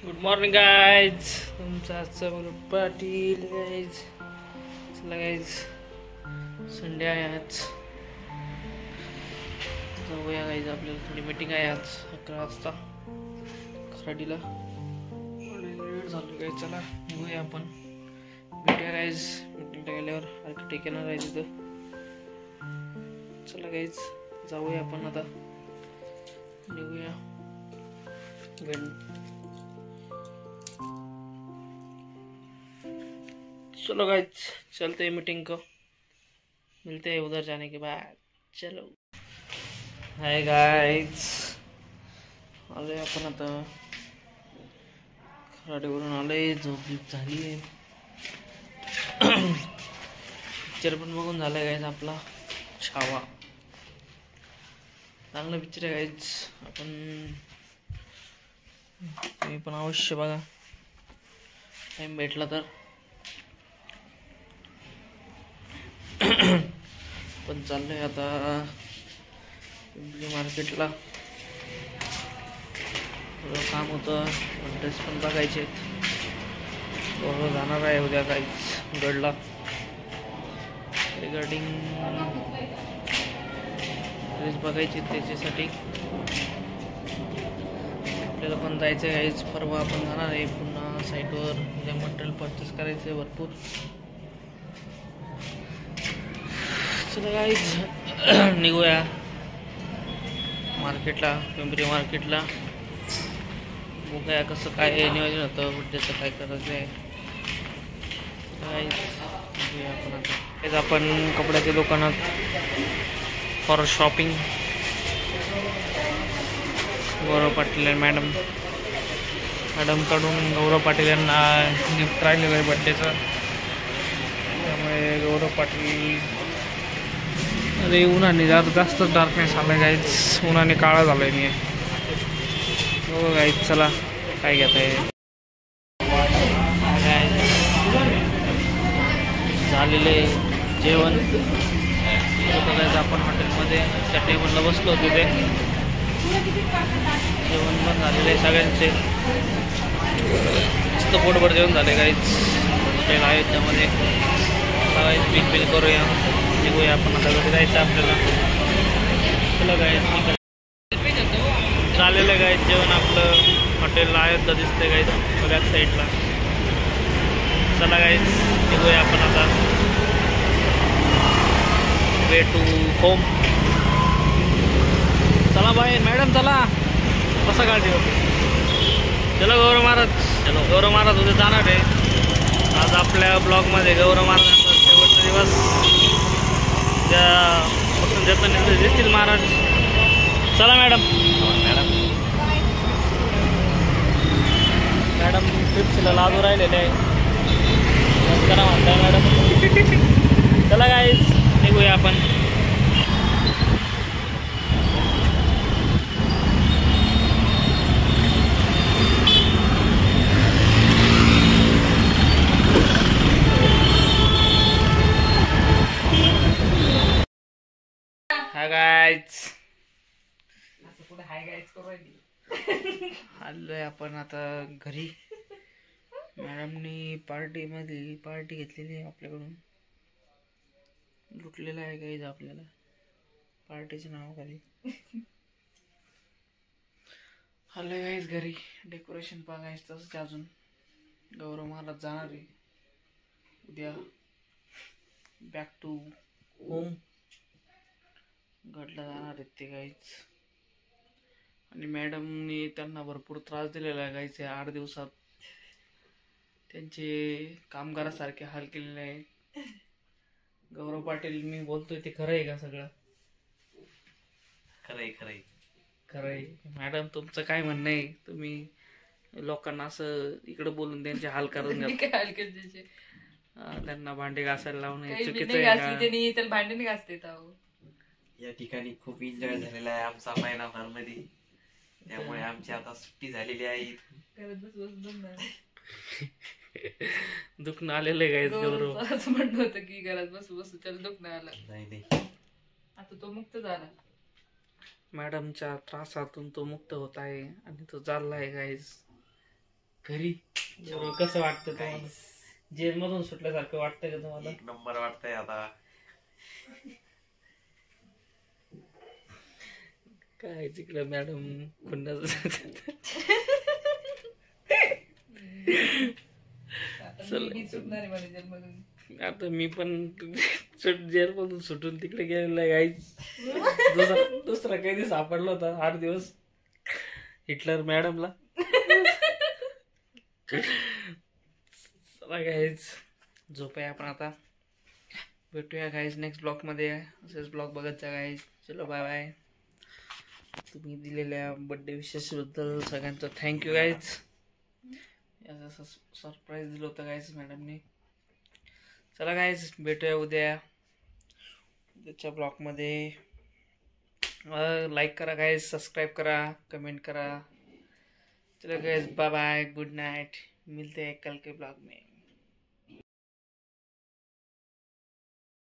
Good morning guys. तुमचा आजचा बरोबर पाटील गाइज. चला गाइज, संडे आहे आज. जाऊया गाइज, आपल्याला थोडी मीटिंग आहे आज 11 वाजता खराडीला. लेट झालं गाइज. चला निघूया आपण, भेटूया गाइज मीटिंगला गेल्यावर. आर्किटेक्ट येणार आहे तिथं. चला गाइज जाऊया आपण आता, निघूया. चलो गाइज, चलते हैं मीटिंग को, मिलते हैं उधर जाने के बाद. चलो. हाय गाइज, आलोय आपण आता खराडीवरून. आलोय, झोप झाली आहे. पिक्चर पण बघून झालाय गाइज आपला छावा. चांगला पिक्चर आहे गाइज. आपण तुम्ही पण अवश्य बघा, टाइम भेटला तर. पण चाललंय आता पिंपरी मार्केटला, थोडं काम होतं. ड्रेस पण बघायचे, जाणार आहे उद्या काहीच गडला. रिगार्डिंग ड्रेस बघायचे, त्याच्यासाठी आपल्याला पण जायचं आहे काहीच. परवा आपण जाणार आहे पुन्हा साईटवर. उद्या मटेरियल परचेस करायचं आहे भरपूर. चला गाईज निघूया मार्केटला, पिंपरी मार्केटला. बघूया कसं काय नियोजन होतं, उद्याचं काय करायचं आहे. आपण आता तेच आपण कपड्याच्या दुकानात फॉर शॉपिंग. गौरव पाटील मॅडमकडून गौरव पाटील यांना गिफ्ट राहिलेलं आहे बड्डेचं. त्यामुळे गौरव पाटील, अरे उन्हाने जास्त डार्कनेस आला गाईज. उन्हाने काळा झालाय मी. हो गाईज, चला काय घेत आहे. झालेले जेवण बघायचं आपण हॉटेलमध्ये. त्या टेबलला बसलो तिथे. जेवण पण झालेलं आहे सगळ्यांचे. मस्त पोटभर जेवण झाले गाईज. हॉटेल आहे त्यामध्ये. गाईज बिल करूया, निघूया आपण आता. घरी जायचं आपल्याला. चला गाईज, झालेलं गाईज जेवण आपलं हॉटेलला आहे दिसतंय गाईज बॅक साईडला. चला गाईज निघूया आपण आता, वे टू होम. चला बाय मॅडम, चला. कसं काळजी होते. चलो गौरव महाराज. चलो गौरव महाराज उद्या जाणार आहे आज आपल्या ब्लॉगमध्ये. गौरव महाराजांचा शेवटचा दिवस. त्यापासून जतन दिसतील महाराज. चला मॅडम. मॅडम ट्रिप्सला लाजू राहिलेले आहे. करा म्हणताय मॅडम. चला गाईज निघूया आपण. हाय गाईज, कुठे हाय गाईज करू आलोय आपण आता घरी. मॅडमनी पार्टी घेतलेली आहे आपल्याकडून. लुटलेलं आहे गाईज आपल्याला पार्टीच्या नावाखाली. आलोय गाईज घरी. डेकोरेशन बघायचं तसंच अजून. गौरव महाराज जाणार आहे उद्या बॅक टू होम. गडला जाणार आहेत ते गाईज. आणि मॅडमनी त्यांना भरपूर त्रास दिलेला आहे गाईज. 8 दिवसात त्यांचे कामगारासारखे हाल केलेले आहे. गौरव पाटील, मी बोलतोय ते खरं आहे का सगळं? खरंय. मॅडम तुमचं काय म्हणणं आहे? तुम्ही लोकांना असं इकडं बोलून त्यांचे हाल करून त्यांना भांडे घासायला लावणे चुकीचं आहे का? भांडे नाही घासते. या ठिकाणी खूप एन्जॉय झालेला आहे आमचा महिनाभर मध्ये. त्यामुळे आमची आता सुट्टी झालेली आहे. दुखणं आलेलं आहे गौरव. असं म्हणणं होतं की घरात बसू त्याला दुखणं आलं. नाही, आता तो मुक्त झाला. मॅडमच्या त्रासातून तो मुक्त होत आहे आणि तो चाललाय गाईज. घरी बरोबर. कसं वाटतं तुम्हाला? Guys, जेल मधून सुटल्यासारखं वाटतं का तुम्हाला? एक नंबर वाटतंय आता. काय तिकडे मॅडम खुन्नस. आता मी बी सुटणार आहे माझ्या जन्मधून. आता मी पण जेल मधून सुटून तिकडे गेलेला आहे गाईज. दुसरा काही सापडला होता 8 दिवस हिटलर मॅडमला. चला गाईज झोपूया आपण आता. भेटूया गाईज नेक्स्ट ब्लॉग मध्ये. असेच ब्लॉग बघत जा गाईज. चलो बाय बाय. तुम्ही दिलेल्या बर्थडे विशेष बद्दल सगळ्यांचं थँक्यू गाईज. असं सरप्राईज दिलं होतं गाईज मॅडमने. चला गाईज भेटूया उद्याच्या ब्लॉगमध्ये. लाईक करा गाईज, सबस्क्राईब करा, कमेंट करा. चलो guys bye bye, good night. मिलते हैं कल के ब्लॉग में.